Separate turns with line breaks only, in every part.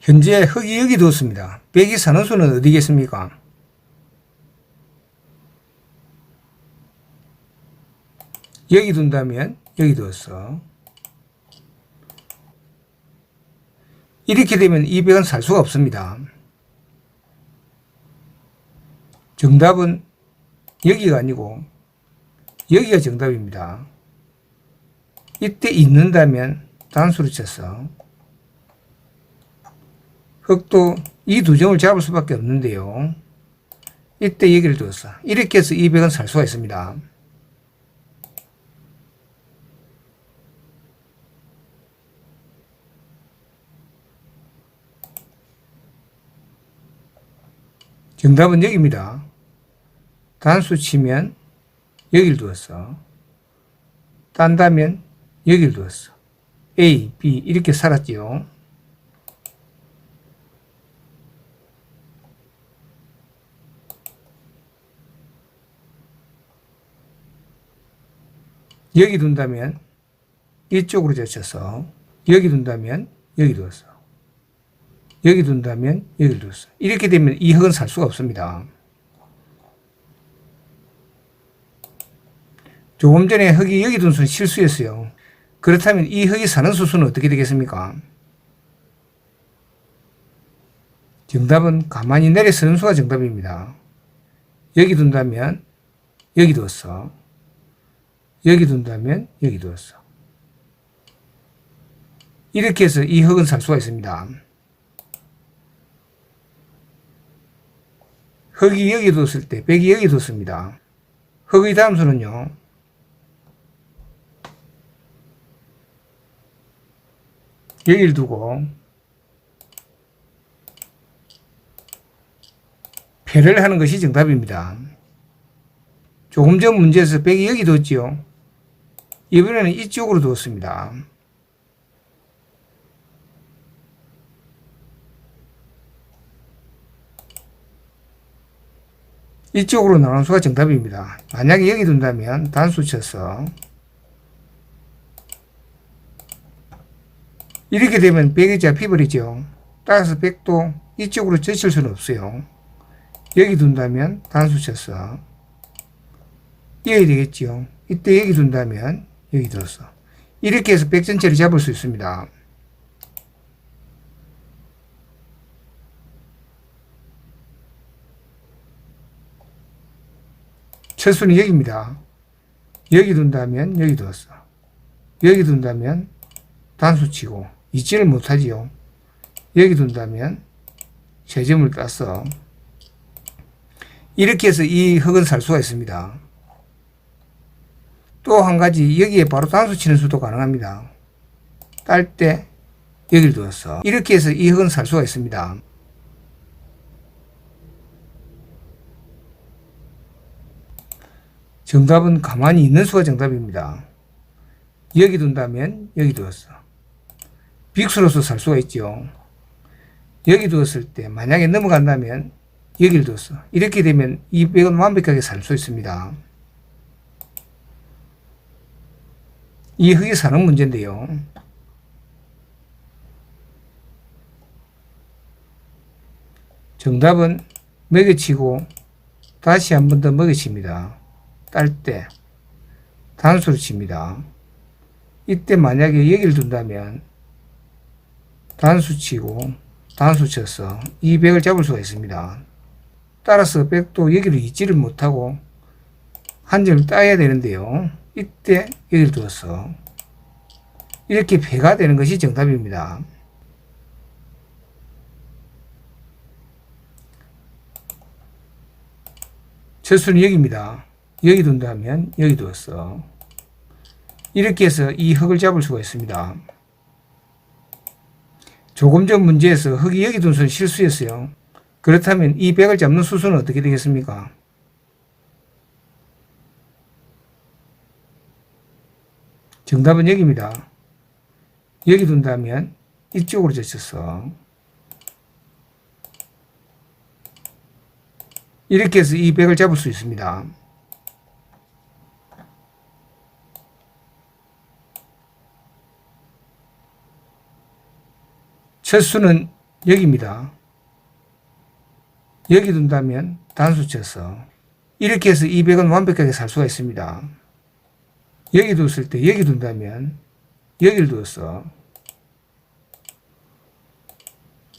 현재 흙이 여기 두었습니다. 백이 사는 수는 어디겠습니까? 여기 둔다면 여기 두었어. 이렇게 되면 이 백은 살 수가 없습니다. 정답은 여기가 아니고 여기가 정답입니다. 이때 있는다면 단수를 쳐서 흙도 이 두 점을 잡을 수밖에 없는데요. 이때 여기를 두었어. 이렇게 해서 이 백은 살 수가 있습니다. 정답은 여기입니다. 단수 치면 여기를 두었어. 딴다면 여기를 두었어. A, B 이렇게 살았지요. 여기 둔다면 이쪽으로 젖혀서 여기 둔다면 여기 두었어. 여기 둔다면 여기를 두었어. 이렇게 되면 이 흙은 살 수가 없습니다. 조금 전에 흙이 여기 둔 수는 실수였어요. 그렇다면 이 흙이 사는 수는 어떻게 되겠습니까? 정답은 가만히 내려 서는 수가 정답입니다. 여기 둔다면 여기 두었어. 여기 둔다면 여기 두었어. 이렇게 해서 이 흙은 살 수가 있습니다. 흙이 여기 뒀을 때 백이 여기 뒀습니다. 흙의 다음 수는요. 여기를 두고 패를 하는 것이 정답입니다. 조금 전 문제에서 백이 여기 뒀지요. 이번에는 이쪽으로 두었습니다. 이쪽으로 나오는 수가 정답입니다. 만약에 여기 둔다면 단수 쳐서 이렇게 되면 백이 잡혀버리죠. 따라서 백도 이쪽으로 젖힐 수는 없어요. 여기 둔다면 단수 쳐서 이어야 되겠죠. 이때 여기 둔다면 여기 뒀어. 이렇게 해서 백 전체를 잡을 수 있습니다. 첫 수는 여기입니다. 여기 둔다면 여기 뒀어. 여기 둔다면 단수 치고 잊지를 못하지요. 여기 둔다면 세 점을 땄어. 이렇게 해서 이 흙은 살 수가 있습니다. 또 한 가지 여기에 바로 단수 치는 수도 가능합니다. 딸 때 여기를 두었어. 이렇게 해서 이 흙은 살 수가 있습니다. 정답은 가만히 있는 수가 정답입니다. 여기 둔다면 여기 두었어. 빅수로서 살 수가 있죠. 여기 두었을 때 만약에 넘어간다면 여기를 두었어. 이렇게 되면 이 백은 완벽하게 살 수 있습니다. 이 흙이 사는 문제인데요. 정답은 먹여치고 다시 한 번 더 먹여칩니다. 딸 때 단수를 칩니다. 이때 만약에 여기를 둔다면 단수 치고 단수 쳐서 이 백을 잡을 수가 있습니다. 따라서 백도 여기를 잊지를 못하고 한 점을 따야 되는데요. 이때 여기를 두었어. 이렇게 패가 되는 것이 정답입니다. 첫 수는 여기입니다. 여기 둔다면 여기 두었어. 이렇게 해서 이 흙을 잡을 수가 있습니다. 조금 전 문제에서 흙이 여기 둔 수는 실수였어요. 그렇다면 이 백을 잡는 수순은 어떻게 되겠습니까? 정답은 여기입니다. 여기 둔다면 이쪽으로 젖혔어. 이렇게 해서 이 백을 잡을 수 있습니다. 첫 수는 여기입니다. 여기 둔다면 단수 쳐서 이렇게 해서 200은 완벽하게 살 수가 있습니다. 여기 뒀을 때 여기 둔다면 여기를 두어서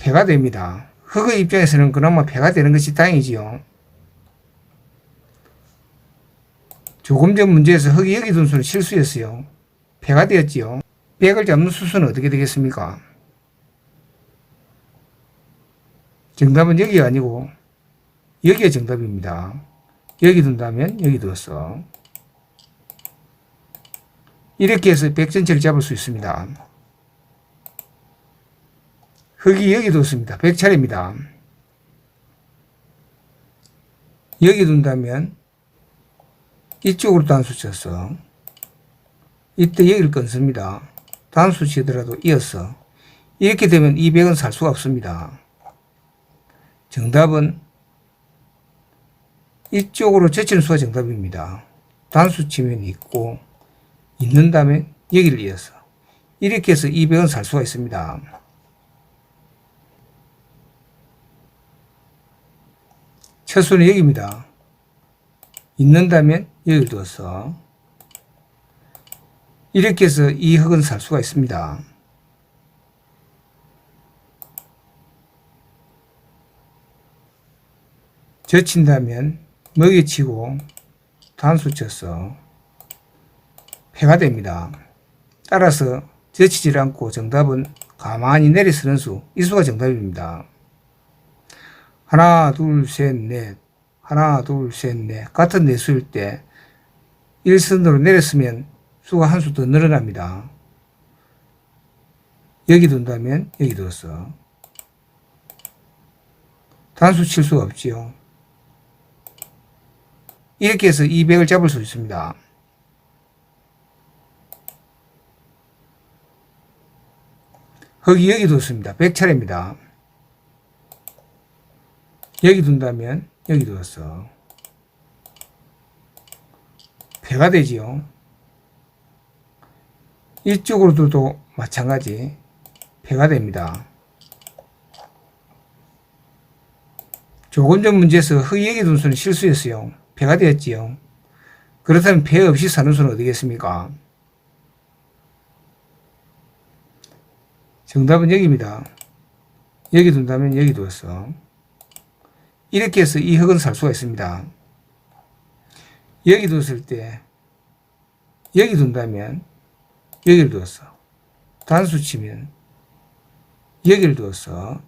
패가 됩니다. 흑의 입장에서는 그나마 패가 되는 것이 다행이지요. 조금 전 문제에서 흑이 여기 둔 수는 실수였어요. 패가 되었지요. 백을 잡는 수순은 어떻게 되겠습니까? 정답은 여기가 아니고 여기가 정답입니다. 여기 둔다면 여기 두어서 이렇게 해서 백 전체를 잡을 수 있습니다. 흑이 여기 뒀습니다. 백 차례입니다. 여기 둔다면 이쪽으로 단수 쳐서 이때 여기를 끊습니다. 단수 치더라도 이어서 이렇게 되면 200은 살 수가 없습니다. 정답은 이쪽으로 젖히는 수가 정답입니다. 단수 치면 있고 있는 다음에 여기를 이어서 이렇게 해서 200은 살 수가 있습니다. 첫 수는 여기입니다. 있는다면 여기를 두어서 이렇게 해서 이 흑은 살 수가 있습니다. 젖힌다면 먹이치고 단수 쳐서 패가 됩니다. 따라서 젖히지 않고 정답은 가만히 내리쓰는 수, 이 수가 정답입니다. 하나, 둘, 셋, 넷. 하나, 둘, 셋, 넷. 같은 내수일 때 1선으로 내렸으면 수가 한 수 더 늘어납니다. 여기 둔다면 여기 둬서 단수 칠 수가 없지요. 이렇게 해서 200을 잡을 수 있습니다. 흑이 여기 뒀습니다. 100차례입니다. 여기 둔다면 여기 두어서 패가 되지요. 이쪽으로 둬도 마찬가지 패가 됩니다. 조금 전 문제에서 흑이 여기 둔 수는 실수였어요. 패가 되었지요. 그렇다면 패 없이 사는 수는 어디겠습니까? 정답은 여기입니다. 여기 둔다면 여기 두어서 이렇게 해서 이 흑은 살 수가 있습니다. 여기 뒀을 때 여기 둔다면 여기를 두어서 단수 치면 여기를 두어서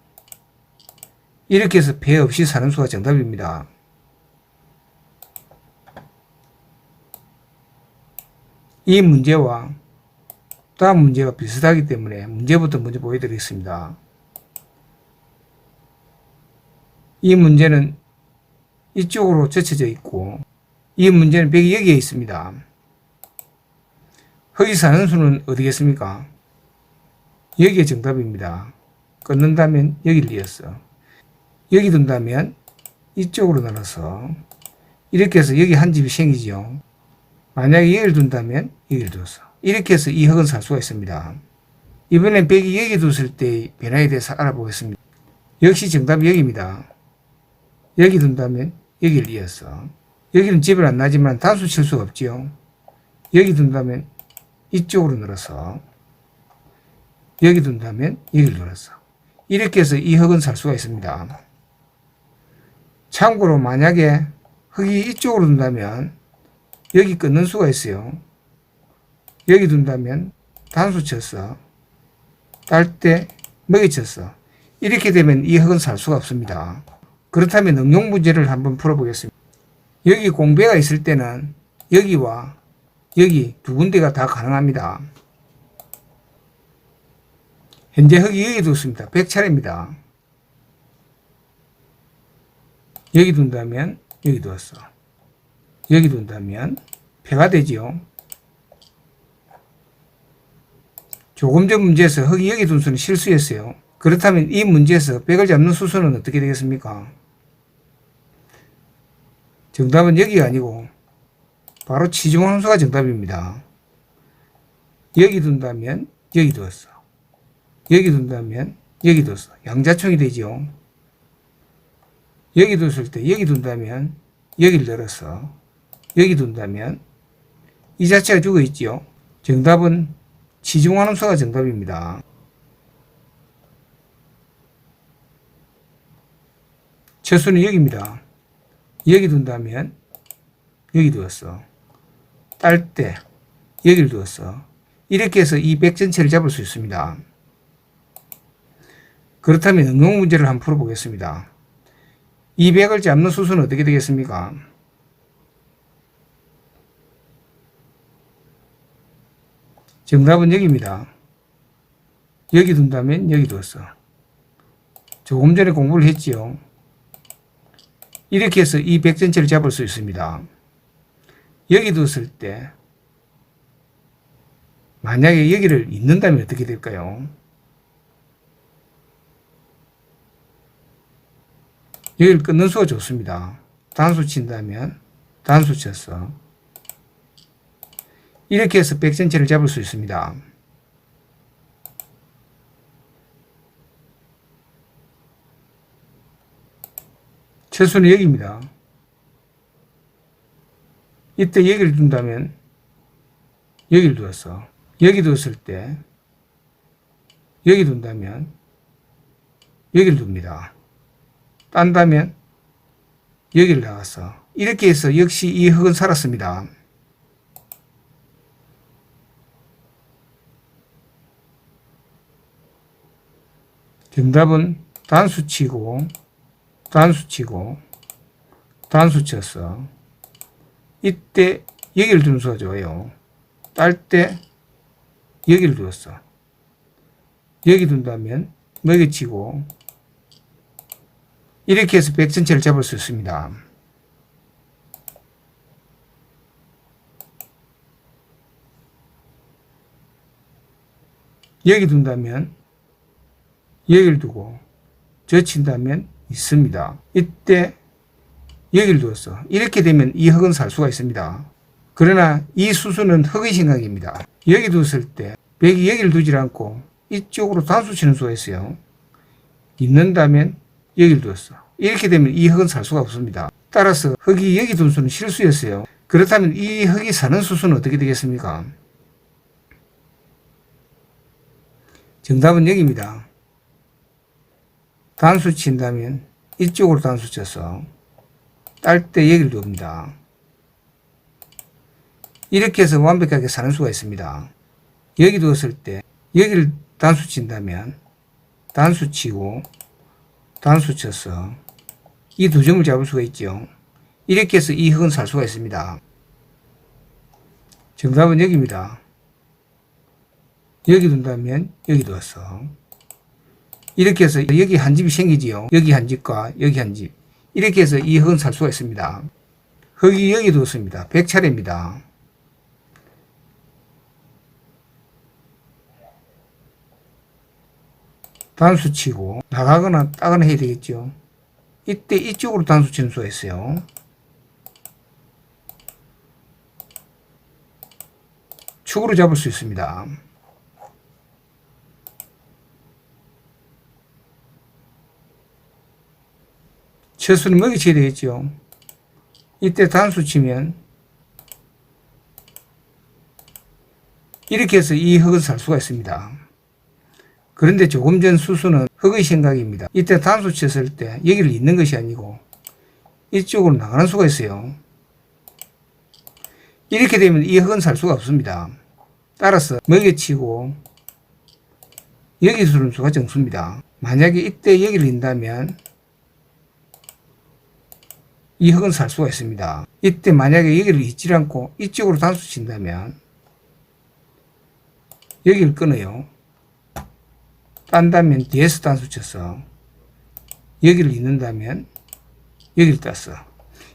이렇게 해서 패 없이 사는 수가 정답입니다. 이 문제와 다음 문제가 비슷하기 때문에 문제부터 먼저 보여드리겠습니다. 이 문제는 이쪽으로 젖혀져 있고 이 문제는 백이 여기에 있습니다. 흑이 사는 수는 어디겠습니까? 여기에 정답입니다. 끊는다면 여기를 이어서 여기 둔다면 이쪽으로 날아서 이렇게 해서 여기 한 집이 생기죠. 만약에 여기를 둔다면 여기를 둬서 이렇게 해서 이 흑은 살 수가 있습니다. 이번엔 백이 여기 뒀을 때의 변화에 대해서 알아보겠습니다. 역시 정답이 여기입니다. 여기 둔다면 여기를 이어서 여기는 집을 안 나지만 단수 칠 수가 없지요. 여기 둔다면 이쪽으로 늘어서 여기 둔다면 여기를 늘어서 이렇게 해서 이 흑은 살 수가 있습니다. 참고로 만약에 흑이 이쪽으로 둔다면 여기 끊는 수가 있어요. 여기 둔다면 단수 쳐서 딸 때 먹이 쳐서 이렇게 되면 이 흑은 살 수가 없습니다. 그렇다면 응용 문제를 한번 풀어보겠습니다. 여기 공배가 있을 때는 여기와 여기 두 군데가 다 가능합니다. 현재 흑이 여기 뒀습니다. 100차례입니다. 여기 둔다면 여기 두었어. 여기 둔다면 패가 되지요. 조금 전 문제에서 흑이 여기 둔 수는 실수였어요. 그렇다면 이 문제에서 백을 잡는 수순은 어떻게 되겠습니까? 정답은 여기가 아니고 바로 치중 함수가 정답입니다. 여기 둔다면 여기 두었어. 여기 둔다면 여기 뒀어. 양자총이 되죠. 여기 뒀을 때 여기 둔다면 여기를 열었어. 여기 둔다면 이 자체가 죽어 있지요. 정답은 치중환원소가 정답입니다. 처수는 여기입니다. 여기 둔다면 여기 두었어. 딸 때 여기를 두었어. 이렇게 해서 이 백 전체를 잡을 수 있습니다. 그렇다면 응용 문제를 한번 풀어보겠습니다. 이 백을 잡는 수수는 어떻게 되겠습니까? 정답은 여기입니다. 여기 둔다면 여기 두었어. 조금 전에 공부를 했지요. 이렇게 해서 이 백 전체를 잡을 수 있습니다. 여기 뒀을 때 만약에 여기를 잇는다면 어떻게 될까요? 여기를 끊는 수가 좋습니다. 단수 친다면 단수 쳤어. 이렇게 해서 백 전체를 잡을 수 있습니다. 처수는 여기입니다. 이때 여기를 둔다면 여기를 두었어. 여기 뒀을 때 여기 둔다면 여기를 둡니다. 딴다면 여기를 나갔어. 이렇게 해서 역시 이 흙은 살았습니다. 정답은 단수 치고 단수 치고 단수 쳤어. 이때 여기를 두는 수가 좋아요. 딸 때 여기를 두었어. 여기 둔다면 먹이치고 이렇게 해서 백 전체를 잡을 수 있습니다. 여기 둔다면 여기를 두고 젖힌다면 있습니다. 이때 여기를 두었어. 이렇게 되면 이 흙은 살 수가 있습니다. 그러나 이 수수는 흙의 생각입니다. 여기 뒀을 때 백이 여기를 두질 않고 이쪽으로 단수 치는 수가 있어요. 있는다면 여기를 두었어. 이렇게 되면 이 흙은 살 수가 없습니다. 따라서 흙이 여기 둔 수는 실수였어요. 그렇다면 이 흙이 사는 수수는 어떻게 되겠습니까? 정답은 여기입니다. 단수 친다면 이쪽으로 단수 쳐서 딸 때 여기를 둡니다. 이렇게 해서 완벽하게 사는 수가 있습니다. 여기 두었을 때 여기를 단수 친다면 단수 치고 단수 쳐서 이 두 점을 잡을 수가 있죠. 이렇게 해서 이 흙은 살 수가 있습니다. 정답은 여기입니다. 여기 둔다면 여기 두었어. 이렇게 해서 여기 한 집이 생기지요. 여기 한 집과 여기 한 집. 이렇게 해서 이 흙은 살 수가 있습니다. 흙이 여기 두었습니다. 100차례입니다. 단수 치고 나가거나 따거나 해야 되겠죠. 이때 이쪽으로 단수 치는 수가 있어요. 축으로 잡을 수 있습니다. 처수는 먹이쳐야 되겠죠. 이때 단수 치면 이렇게 해서 이 흙은 살 수가 있습니다. 그런데 조금 전 수수는 흙의 생각입니다. 이때 단수 쳤을 때 여기를 잇는 것이 아니고 이쪽으로 나가는 수가 있어요. 이렇게 되면 이 흙은 살 수가 없습니다. 따라서 먹이치고 여기 두는 수가 정수입니다. 만약에 이때 여기를 잇는다면 이 흙은 살 수가 있습니다. 이때 만약에 여기를 잇지 않고 이쪽으로 단수 친다면 여기를 끊어요. 딴다면 뒤에서 단수 쳐서 여기를 잇는다면 여기를 땄어.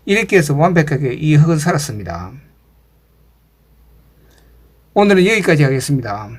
이렇게 해서 완벽하게 이 흙은 살았습니다. 오늘은 여기까지 하겠습니다.